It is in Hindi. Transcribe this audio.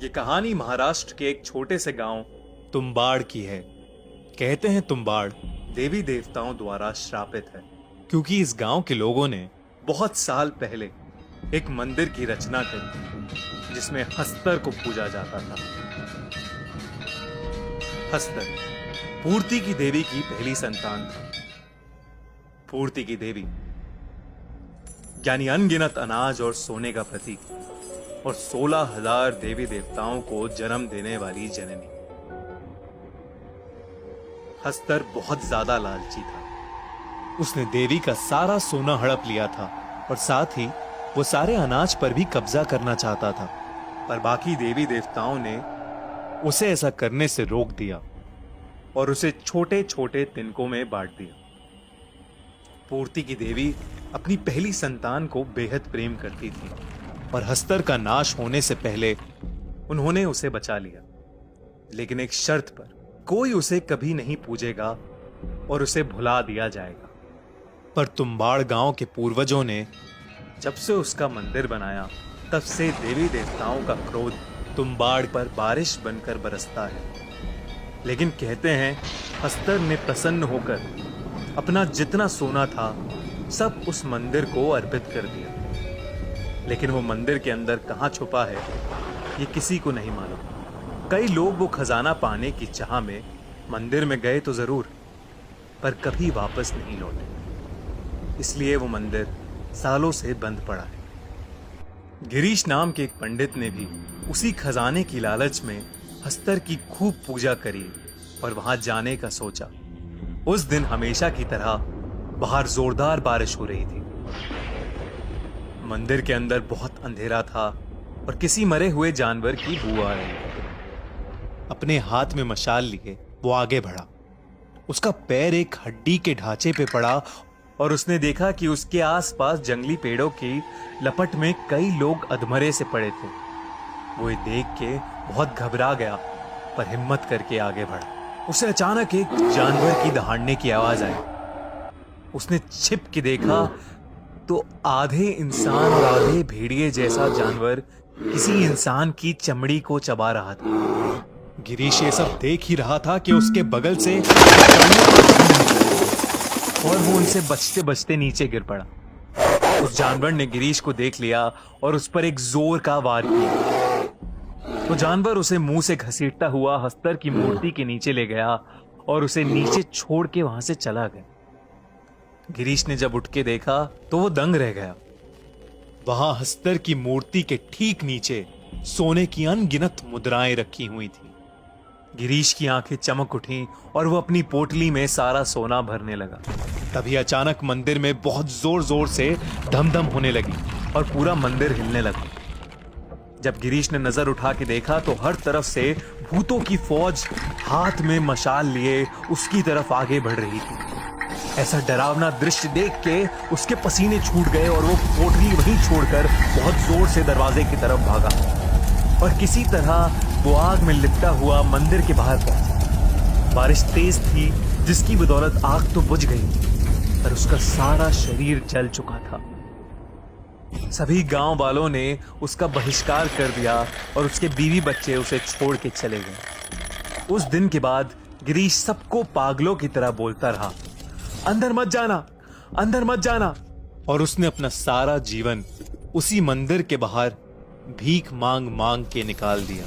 ये कहानी महाराष्ट्र के एक छोटे से गांव तुम्बाड़ की है। कहते हैं तुम्बाड़ देवी देवताओं द्वारा श्रापित है, क्योंकि इस गांव के लोगों ने बहुत साल पहले एक मंदिर की रचना करी जिसमें हस्तर को पूजा जाता था। हस्तर पूर्ति की देवी की पहली संतान था। पूर्ति की देवी यानी अनगिनत अनाज और सोने का प्रतीक और 16,000 देवी देवताओं को जन्म देने वाली जननी। हस्तर बहुत ज्यादा लालची था। उसने देवी का सारा सोना हड़प लिया था और साथ ही वो सारे अनाज पर भी कब्जा करना चाहता था, पर बाकी देवी देवताओं ने उसे ऐसा करने से रोक दिया और उसे छोटे छोटे तिनकों में बांट दिया। पूर्ति की देवी अपनी पहली संतान को बेहद प्रेम करती थी और हस्तर का नाश होने से पहले उन्होंने उसे बचा लिया, लेकिन एक शर्त पर, कोई उसे कभी नहीं पूजेगा और उसे भुला दिया जाएगा। पर तुम्बाड़ गांव के पूर्वजों ने जब से उसका मंदिर बनाया, तब से देवी देवताओं का क्रोध तुम्बाड़ पर बारिश बनकर बरसता है। लेकिन कहते हैं हस्तर ने प्रसन्न होकर अपना जितना सोना था सब उस मंदिर को अर्पित कर दिया, लेकिन वो मंदिर के अंदर कहां छुपा है ये किसी को नहीं मालूम। कई लोग वो खजाना पाने की चाह में मंदिर में गए तो जरूर, पर कभी वापस नहीं लौटे, इसलिए वो मंदिर सालों से बंद पड़ा है। गिरीश नाम के एक पंडित ने भी उसी खजाने की लालच में हस्तर की खूब पूजा करी और वहां जाने का सोचा। उस दिन हमेशा की तरह बाहर जोरदार बारिश हो रही थी। मंदिर के अंदर बहुत अंधेरा था और किसी मरे हुए जानवर की बू आ रही थी। अपने हाथ में मशाल लिए वो आगे बढ़ा। उसका पैर एक हड्डी के ढांचे पे पड़ा और उसने देखा कि उसके आसपास जंगली पेड़ों की लपट में कई लोग अधमरे से पड़े थे। वो ये देख के बहुत घबरा गया, पर हिम्मत करके आगे बढ़ा। उसे अचानक एक जानवर की दहाड़ने की आवाज आई। उसने छिप के देखा तो आधे इंसान और आधे भेड़िए जैसा जानवर किसी इंसान की चमड़ी को चबा रहा था। गिरीश ये सब देख ही रहा था कि उसके बगल से और वो उनसे बचते बचते नीचे गिर पड़ा। उस जानवर ने गिरीश को देख लिया और उस पर एक जोर का वार किया। तो जानवर उसे मुंह से घसीटता हुआ हस्तर की मूर्ति के नीचे ले गया और उसे नीचे छोड़ के वहां से चला गया। गिरीश ने जब उठ के देखा तो वो दंग रह गया। वहां हस्तर की मूर्ति के ठीक नीचे सोने की अनगिनत मुद्राएं रखी हुई थी। गिरीश की आंखें चमक उठी और वो अपनी पोटली में सारा सोना भरने लगा। तभी अचानक मंदिर में बहुत जोर जोर से धम-धम होने लगी और पूरा मंदिर हिलने लगा। जब गिरीश ने नजर उठा के देखा तो हर तरफ से भूतों की फौज हाथ में मशाल लिए उसकी तरफ आगे बढ़ रही थी। ऐसा डरावना दृश्य देख के उसके पसीने छूट गए और वो पोटली वहीं छोड़कर बहुत जोर से दरवाजे की तरफ भागा और किसी तरह वो आग में लिपटा हुआ मंदिर के बाहर पहुंचा। बारिश तेज थी जिसकी बदौलत आग तो बुझ गई, पर उसका सारा शरीर जल चुका था। सभी गांव वालों ने उसका बहिष्कार कर दिया और उसके बीवी बच्चे उसे छोड़ के चले गए। उस दिन के बाद गिरीश सबको पागलों की तरह बोलता रहा, अंदर मत जाना, अंदर मत जाना। और उसने अपना सारा जीवन उसी मंदिर के बाहर भीख मांग मांग के निकाल दिया।